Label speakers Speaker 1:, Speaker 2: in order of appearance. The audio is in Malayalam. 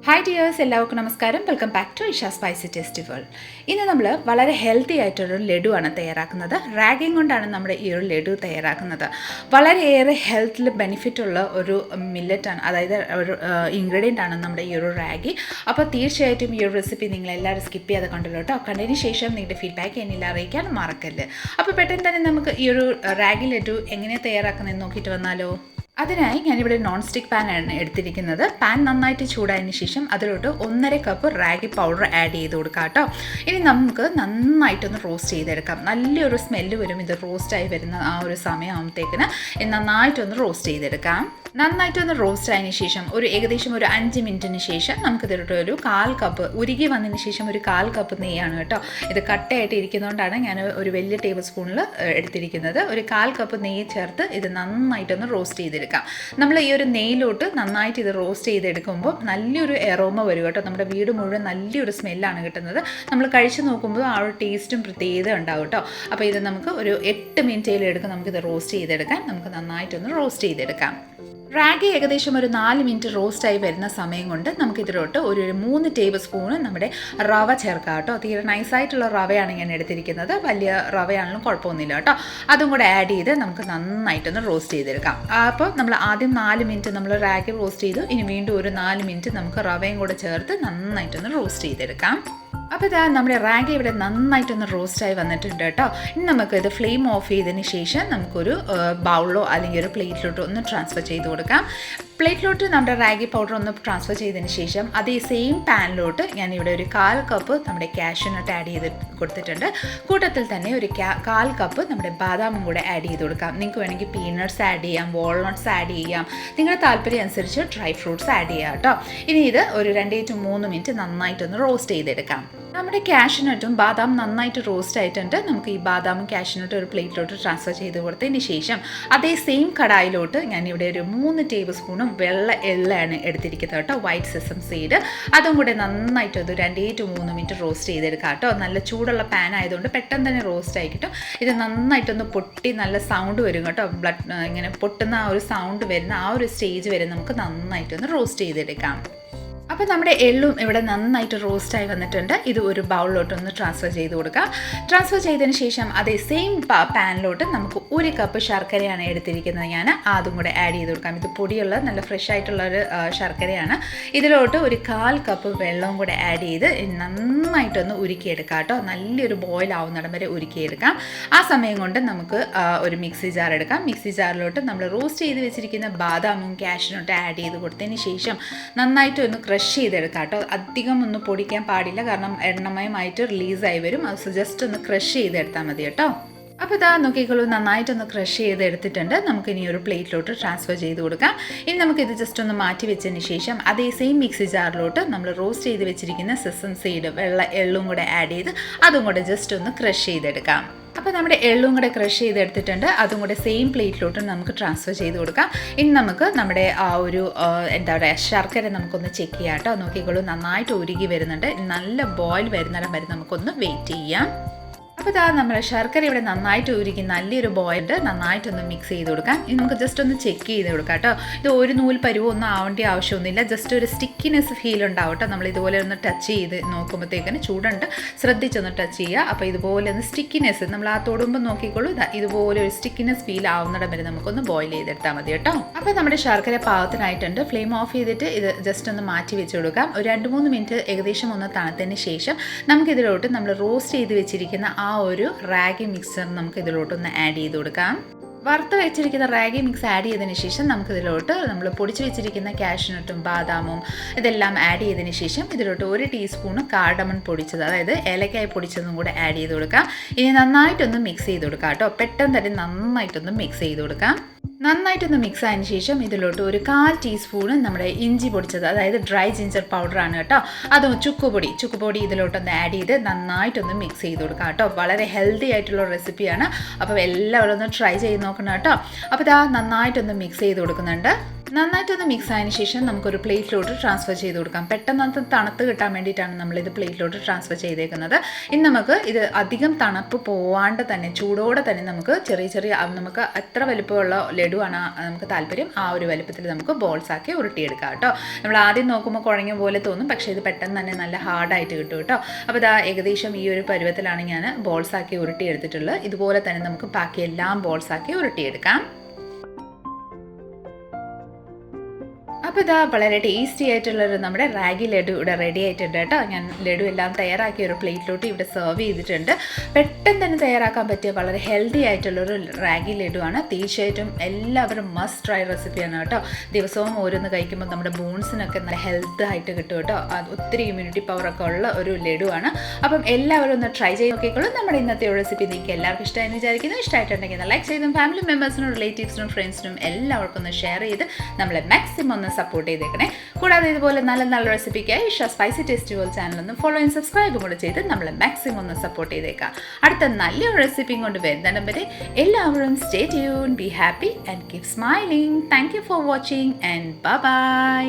Speaker 1: ഹായ് ഡിയേഴ്സ്, എല്ലാവർക്കും നമസ്കാരം. Welcome back to Isha spicy tasty world. ഇന്ന് നമ്മൾ വളരെ ഹെൽത്തി ആയിട്ടൊരു ലഡുവാണ് തയ്യാറാക്കുന്നത്. റാഗിങ് കൊണ്ടാണ് നമ്മുടെ ഈ ഒരു ലഡു തയ്യാറാക്കുന്നത്. വളരെയേറെ ഹെൽത്തിൽ ബെനിഫിറ്റ് ഉള്ള ഒരു മില്ലറ്റാണ്, അതായത് ഒരു ഇൻഗ്രീഡിയൻ്റ് ആണ് നമ്മുടെ ഈ ഒരു റാഗി. അപ്പോൾ തീർച്ചയായിട്ടും ഈ ഒരു റെസിപ്പി നിങ്ങളെല്ലാവരും സ്കിപ്പ് ചെയ്യാതെ കണ്ടല്ലോ കേട്ടോ. കണ്ടതിന് ശേഷം നിങ്ങളുടെ ഫീഡ്ബാക്ക് എന്നിൽ അറിയിക്കാൻ മറക്കല്ല്. അപ്പോൾ പെട്ടെന്ന് തന്നെ നമുക്ക് ഈ ഒരു റാഗി ലഡു എങ്ങനെയാണ് തയ്യാറാക്കുന്നതെന്ന് നോക്കിയിട്ട് വന്നാലോ. അതിനായി ഞാനിവിടെ നോൺ സ്റ്റിക്ക് പാനാണ് എടുത്തിരിക്കുന്നത്. പാൻ നന്നായിട്ട് ചൂടായതിന് ശേഷം അതിലോട്ട് 1.5 കപ്പ് റാഗി പൗഡർ ആഡ് ചെയ്ത് കൊടുക്കാം കേട്ടോ. ഇനി നമുക്ക് നന്നായിട്ടൊന്ന് റോസ്റ്റ് ചെയ്തെടുക്കാം. നല്ലൊരു സ്മെല്ല് വരും ഇത് റോസ്റ്റായി വരുന്ന ആ ഒരു സമയമാകുമ്പോഴത്തേക്കിന് നന്നായിട്ടൊന്ന് റോസ്റ്റ് ചെയ്തെടുക്കാം. നന്നായിട്ടൊന്ന് റോസ്റ്റ് ആയതിനു ശേഷം ഏകദേശം ഒരു 5 മിനിറ്റിന് ശേഷം നമുക്കിതിലോട്ട് ഒരു 1/4 കപ്പ് ഉരുകി വന്നതിന് ശേഷം ഒരു 1/4 കപ്പ് നെയ്യാണ് കേട്ടോ. ഇത് കട്ടയായിട്ട് ഇരിക്കുന്നതുകൊണ്ടാണ് ഞാൻ ഒരു വലിയ ടേബിൾ സ്പൂണിൽ എടുത്തിരിക്കുന്നത്. ഒരു 1/4 കപ്പ് നെയ്യ് ചേർത്ത് ഇത് നന്നായിട്ടൊന്ന് റോസ്റ്റ് ചെയ്തെടുക്കാം. നമ്മൾ ഈ ഒരു നെയ്യിലോട്ട് നന്നായിട്ട് ഇത് റോസ്റ്റ് ചെയ്തെടുക്കുമ്പോൾ നല്ലൊരു എറോമ വരും കേട്ടോ. നമ്മുടെ വീട് മുഴുവൻ നല്ലൊരു സ്മെല്ലാണ് കിട്ടുന്നത്. നമ്മൾ കഴിച്ച് നോക്കുമ്പോൾ ആ ഒരു ടേസ്റ്റും പ്രത്യേകത ഉണ്ടാവും കേട്ടോ. അപ്പോൾ ഇത് നമുക്ക് ഒരു 8 മിനിറ്റിലെടുക്കും നമുക്കിത് റോസ്റ്റ് ചെയ്തെടുക്കാൻ. നമുക്ക് നന്നായിട്ടൊന്ന് റോസ്റ്റ് ചെയ്തെടുക്കാം. റാഗി ഏകദേശം ഒരു 4 മിനിറ്റ് റോസ്റ്റായി വരുന്ന സമയം കൊണ്ട് നമുക്കിതിലോട്ട് ഒരു 3 ടേബിൾ സ്പൂണ് നമ്മുടെ റവ ചേർക്കാം കേട്ടോ. തീരെ നൈസായിട്ടുള്ള റവയാണ് ഞാൻ എടുത്തിരിക്കുന്നത്. വലിയ റവയാണെങ്കിലും കുഴപ്പമൊന്നുമില്ല കേട്ടോ. അതും കൂടെ ആഡ് ചെയ്ത് നമുക്ക് നന്നായിട്ടൊന്ന് റോസ്റ്റ് ചെയ്തെടുക്കാം. അപ്പോൾ നമ്മൾ ആദ്യം 4 മിനിറ്റ് നമ്മൾ റാഗി റോസ്റ്റ് ചെയ്തു. ഇനി വീണ്ടും ഒരു 4 മിനിറ്റ് നമുക്ക് റവയും കൂടെ ചേർത്ത് നന്നായിട്ടൊന്ന് റോസ്റ്റ് ചെയ്തെടുക്കാം. അപ്പോൾ ഇതാ നമ്മുടെ റാഗി ഇവിടെ നന്നായിട്ടൊന്ന് റോസ്റ്റായി വന്നിട്ടുണ്ട് കേട്ടോ. ഇനി നമുക്കിത് ഫ്ലെയിം ഓഫ് ചെയ്തതിന് ശേഷം നമുക്കൊരു ബൗളിലോ അല്ലെങ്കിൽ ഒരു പ്ലേറ്റിലോട്ടോ ഒന്ന് ട്രാൻസ്ഫർ ചെയ്ത് കൊടുക്കാം. പ്ലേറ്റിലോട്ട് നമ്മുടെ റാഗി പൗഡർ ഒന്ന് ട്രാൻസ്ഫർ ചെയ്തതിന് ശേഷം അതേ സെയിം പാനിലോട്ട് ഞാനിവിടെ ഒരു 1/4 കപ്പ് നമ്മുടെ കാഷ്യൂനട്ട് ആഡ് ചെയ്ത് കൊടുത്തിട്ടുണ്ട്. കൂട്ടത്തിൽ തന്നെ ഒരു 1/4 കപ്പ് നമ്മുടെ ബാദാമും കൂടെ ആഡ് ചെയ്ത് കൊടുക്കാം. നിങ്ങൾക്ക് വേണമെങ്കിൽ പീനട്ട്സ് ആഡ് ചെയ്യാം, വാൾനട്ട്സ് ആഡ് ചെയ്യാം, നിങ്ങളുടെ താല്പര്യം അനുസരിച്ച് ഡ്രൈ ഫ്രൂട്ട്സ് ആഡ് ചെയ്യാം കേട്ടോ. ഇനി ഇത് ഒരു 2 to 3 മിനിറ്റ് നന്നായിട്ടൊന്ന് റോസ്റ്റ് ചെയ്തെടുക്കാം. നമ്മുടെ കാഷ്യൂനട്ടും ബാദാം നന്നായിട്ട് റോസ്റ്റ് ആയിട്ടുണ്ട്. നമുക്ക് ഈ ബാദാമും കാഷ്യൂനട്ടും ഒരു പ്ലേറ്റിലോട്ട് ട്രാൻസ്ഫർ ചെയ്ത് കൊടുത്തതിന് ശേഷം അതേ സെയിം കടായിലോട്ട് ഞാനിവിടെ ഒരു 3 ടേബിൾ സ്പൂണും വെള്ള എള്ളാണ് എടുത്തിരിക്കുന്നത് കേട്ടോ, വൈറ്റ് സെസം സീഡ്. അതും കൂടെ നന്നായിട്ട് ഒരു 2 to 3 മിനിറ്റ് റോസ്റ്റ് ചെയ്തെടുക്കാം കേട്ടോ. നല്ല ചൂടുള്ള പാൻ ആയതുകൊണ്ട് പെട്ടെന്ന് തന്നെ റോസ്റ്റ് ആയി കിട്ടും. ഇത് നന്നായിട്ടൊന്ന് പൊട്ടി നല്ല സൗണ്ട് വരും കേട്ടോ. ഇങ്ങനെ പൊട്ടുന്ന ആ ഒരു സൗണ്ട് വരുന്ന ആ ഒരു സ്റ്റേജ് വരെ നമുക്ക് നന്നായിട്ടൊന്ന് റോസ്റ്റ് ചെയ്തെടുക്കാം. അപ്പോൾ നമ്മുടെ എള്ളും ഇവിടെ നന്നായിട്ട് റോസ്റ്റായി വന്നിട്ടുണ്ട്. ഇത് ഒരു ബൗളിലോട്ടൊന്ന് ട്രാൻസ്ഫർ ചെയ്ത് കൊടുക്കാം. ട്രാൻസ്ഫർ ചെയ്തതിന് ശേഷം അതേ സെയിം പാനിലോട്ട് നമുക്ക് 1 കപ്പ് ശർക്കരയാണ് എടുത്തിരിക്കുന്നത്. ഞാൻ അതും കൂടെ ആഡ് ചെയ്ത് കൊടുക്കാം. ഇത് പൊടിയുള്ള നല്ല ഫ്രഷ് ആയിട്ടുള്ളൊരു ശർക്കരയാണ്. ഇതിലോട്ട് ഒരു 1/4 കപ്പ് വെള്ളവും കൂടെ ആഡ് ചെയ്ത് നന്നായിട്ടൊന്ന് ഉരുക്കിയെടുക്കാം കേട്ടോ. നല്ലൊരു ബോയിൽ ആവുന്നിടം വരെ ഉരുക്കിയെടുക്കാം. ആ സമയം കൊണ്ട് നമുക്ക് ഒരു മിക്സി ജാർ എടുക്കാം. മിക്സി ജാറിലോട്ട് നമ്മൾ റോസ്റ്റ് ചെയ്ത് വെച്ചിരിക്കുന്ന ബാദാമും കാഷ്യൂനട്ടും ആഡ് ചെയ്ത് കൊടുത്തതിന് ശേഷം നന്നായിട്ട് ഒന്ന് ക്രഷ് ചെയ്തെടുക്കാം കേട്ടോ. അധികം ഒന്നും പൊടിക്കാൻ പാടില്ല, കാരണം എണ്ണമയമായിട്ട് റിലീസായി വരും. അത് ജസ്റ്റ് ഒന്ന് ക്രഷ് ചെയ്തെടുത്താൽ മതി കേട്ടോ. അപ്പോൾ ഇതാ നോക്കിക്കോളൂ, നന്നായിട്ടൊന്ന് ക്രഷ് ചെയ്തെടുത്തിട്ടുണ്ട്. നമുക്കിനി ഒരു പ്ലേറ്റിലോട്ട് ട്രാൻസ്ഫർ ചെയ്ത് കൊടുക്കാം. ഇനി നമുക്കിത് ജസ്റ്റ് ഒന്ന് മാറ്റി വെച്ചതിന് ശേഷം അതേ സെയിം മിക്സി ജാറിലോട്ട് നമ്മൾ റോസ്റ്റ് ചെയ്ത് വെച്ചിരിക്കുന്ന സെസം സീഡ് വെള്ള എള്ളും കൂടെ ആഡ് ചെയ്ത് അതും കൂടെ ജസ്റ്റ് ഒന്ന് ക്രഷ് ചെയ്തെടുക്കാം. അപ്പോൾ നമ്മുടെ എള്ളും കൂടെ ക്രഷ് ചെയ്തെടുത്തിട്ടുണ്ട്. അതും കൂടെ സെയിം പ്ലേറ്റിലോട്ട് നമുക്ക് ട്രാൻസ്ഫർ ചെയ്ത് കൊടുക്കാം. ഇനി നമുക്ക് നമ്മുടെ ആ ഒരു എന്താ പറയുക ശർക്കര നമുക്കൊന്ന് ചെക്ക് ചെയ്യാം കേട്ടോ. നോക്കിക്കോളൂ, നന്നായിട്ട് ഉരുകി വരുന്നുണ്ട്. നല്ല ബോയിൽ വരുന്നിടം വരെ നമുക്കൊന്ന് വെയിറ്റ് ചെയ്യാം. അപ്പോൾ ഇതാ നമ്മുടെ ശർക്കര ഇവിടെ നന്നായിട്ട് ഉരുകി നല്ലൊരു ബോയിൽഡ് നന്നായിട്ടൊന്ന് മിക്സ് ചെയ്ത് കൊടുക്കാം. ഇനി നമുക്ക് ജസ്റ്റ് ഒന്ന് ചെക്ക് ചെയ്ത് കൊടുക്കാം കേട്ടോ. ഇത് ഒരു നൂൽ പരുവൊന്നും ആവേണ്ട ആവശ്യമൊന്നുമില്ല. ജസ്റ്റ് ഒരു സ്റ്റിക്കിനെസ് ഫീൽ ഉണ്ടാവും കേട്ടോ. നമ്മൾ ഇതുപോലെ ഒന്ന് ടച്ച് ചെയ്ത് നോക്കുമ്പോഴത്തേക്കിന് ചൂടുണ്ട്, ശ്രദ്ധിച്ചൊന്ന് ടച്ച് ചെയ്യുക. അപ്പോൾ ഇതുപോലെ ഒന്ന് സ്റ്റിക്കിനെസ് നമ്മൾ ആ തൊടുമ്പോൾ നോക്കിക്കോളൂ, ഇതുപോലെ ഒരു സ്റ്റിക്കിനെസ് ഫീൽ ആവുന്നിടം വരെ നമുക്കൊന്ന് ബോയിൽ ചെയ്തെടുത്താൽ മതി കേട്ടോ. അപ്പോൾ നമ്മുടെ ശർക്കര പാകത്തിനായിട്ടുണ്ട്. ഫ്ലെയിം ഓഫ് ചെയ്തിട്ട് ഇത് ജസ്റ്റ് ഒന്ന് മാറ്റി വെച്ച് കൊടുക്കാം. ഒരു 2-3 മിനിറ്റ് ഏകദേശം ഒന്ന് തണുത്തതിന് ശേഷം നമുക്കിതിലോട്ട് നമ്മൾ റോസ്റ്റ് ചെയ്ത് വെച്ചിരിക്കുന്ന ആ ഒരു റാഗി മിക്സർ നമുക്ക് ഇതിലോട്ടൊന്ന് ആഡ് ചെയ്ത് കൊടുക്കാം. വറുത്ത് വെച്ചിരിക്കുന്ന റാഗി മിക്സ് ആഡ് ചെയ്തതിന് ശേഷം നമുക്കിതിലോട്ട് നമ്മൾ പൊടിച്ച് വെച്ചിരിക്കുന്ന കാഷ്യൂനട്ടും ബാദാമും ഇതെല്ലാം ആഡ് ചെയ്തതിന് ശേഷം ഇതിലോട്ട് 1 ടീസ്പൂൺ കാർഡമൺ പൊടിച്ചത്, അതായത് ഏലക്കായ പൊടിച്ചതും കൂടെ ആഡ് ചെയ്ത് കൊടുക്കാം. ഇനി നന്നായിട്ടൊന്ന് മിക്സ് ചെയ്ത് കൊടുക്കാം കേട്ടോ. പെട്ടെന്ന് തന്നെ നന്നായിട്ടൊന്ന് മിക്സ് ചെയ്ത് കൊടുക്കാം. നന്നായിട്ടൊന്ന് മിക്സ് ആയതിന് ശേഷം ഇതിലോട്ട് ഒരു 1/4 ടീസ്പൂൺ നമ്മുടെ ഇഞ്ചി പൊടിച്ചത്, അതായത് ഡ്രൈ ജിഞ്ചർ പൗഡറാണ് കേട്ടോ. അതും ചുക്കുപൊടി ഇതിലോട്ടൊന്ന് ആഡ് ചെയ്ത് നന്നായിട്ടൊന്ന് മിക്സ് ചെയ്ത് കൊടുക്കാം കേട്ടോ. വളരെ ഹെൽത്തി ആയിട്ടുള്ള റെസിപ്പിയാണ്. അപ്പോൾ എല്ലാവരും ഒന്ന് ട്രൈ ചെയ്ത് നോക്കണം കേട്ടോ. അപ്പോൾ ഇതാ നന്നായിട്ടൊന്ന് മിക്സ് ചെയ്ത് കൊടുക്കുന്നുണ്ട്. നന്നായിട്ടൊന്ന് മിക്സ് ആയതിനു ശേഷം നമുക്കൊരു പ്ലേറ്റിലോട്ട് ട്രാൻസ്ഫർ ചെയ്ത് കൊടുക്കാം. പെട്ടെന്ന് അത് തണുത്ത് കിട്ടാൻ വേണ്ടിയിട്ടാണ് നമ്മളിത് പ്ലേറ്റിലോട്ട് ട്രാൻസ്ഫർ ചെയ്തേക്കുന്നത്. ഇനി നമുക്ക് ഇത് അധികം തണുപ്പ് പോവാണ്ട് തന്നെ ചൂടോടെ തന്നെ നമുക്ക് ചെറിയ നമുക്ക് എത്ര വലുപ്പമുള്ള ലഡുവാണ് നമുക്ക് താല്പര്യം ആ ഒരു വലുപ്പത്തിൽ നമുക്ക് ബോൾസ് ആക്കി ഉരുട്ടിയെടുക്കാം കേട്ടോ. നമ്മൾ ആദ്യം നോക്കുമ്പോൾ കുഴഞ്ഞ പോലെ തോന്നും, പക്ഷേ ഇത് പെട്ടെന്ന് തന്നെ നല്ല ഹാർഡായിട്ട് കിട്ടും കേട്ടോ. അപ്പോൾ ഇതാ ഏകദേശം ഈ ഒരു പരുവത്തിലാണ് ഞാൻ ബോൾസ് ആക്കി ഉരുട്ടിയെടുത്തിട്ടുള്ളത്. ഇതുപോലെ തന്നെ നമുക്ക് ബാക്കി എല്ലാം ബോൾസ് ആക്കി ഉരുട്ടിയെടുക്കാം. അപ്പോൾ ഇതാ വളരെ ടേസ്റ്റി ആയിട്ടുള്ളൊരു നമ്മുടെ റാഗി ലഡു ഇവിടെ റെഡി ആയിട്ടുണ്ട് കേട്ടോ. ഞാൻ ലഡു എല്ലാം തയ്യാറാക്കി ഒരു പ്ലേറ്റിലോട്ട് ഇവിടെ സെർവ് ചെയ്തിട്ടുണ്ട്. പെട്ടെന്ന് തന്നെ തയ്യാറാക്കാൻ പറ്റിയ വളരെ ഹെൽത്തി ആയിട്ടുള്ളൊരു റാഗി ലഡുവാണ്. തീർച്ചയായിട്ടും എല്ലാവരും മസ്റ്റ് ട്രൈ റെസിപ്പിയാണ് കേട്ടോ. ദിവസവും ഓരോന്ന് കഴിക്കുമ്പോൾ നമ്മുടെ ബോൺസിനൊക്കെ നല്ല ഹെൽത്ത് ആയിട്ട് കിട്ടും കേട്ടോ. അത് ഒത്തിരി ഇമ്മ്യൂണിറ്റി പവറൊക്കെ ഉള്ള ഒരു ലഡുവാണ്. അപ്പം എല്ലാവരും ഒന്ന് ട്രൈ ചെയ്ത് നോക്കിക്കോളൂ. നമ്മുടെ ഇന്നത്തെ റെസിപ്പി നിങ്ങൾക്ക് എല്ലാവർക്കും ഇഷ്ടമായെന്ന് വിചാരിക്കുന്നു. ഇഷ്ടമായിട്ടുണ്ടെങ്കിൽ ലൈക്ക് ചെയ്തും ഫാമിലി മെമ്പേഴ്സിനും റിലേറ്റീവ്സിനും ഫ്രണ്ട്സിനും എല്ലാവർക്കും ഒന്ന് ഷെയർ ചെയ്ത് നമ്മളെ മാക്സിമം ഒന്ന് സപ്പോർട്ട് ചെയ്തേക്കണേ. കൂടാതെ ഇതുപോലെ നല്ല റെസിപ്പിക്കായി Isha spicy taste world channel ഒന്ന് ഫോളോ ആൻഡ് സബ്സ്ക്രൈബും കൂടെ ചെയ്ത് നമ്മളെ മാക്സിമം ഒന്ന് സപ്പോർട്ട് ചെയ്തേക്കാം. അടുത്ത നല്ലൊരു റെസിപ്പിയും കൊണ്ട് വരുന്നിടം വരെ എല്ലാവരും stay tune, be happy and keep smiling. Thank you for watching and by.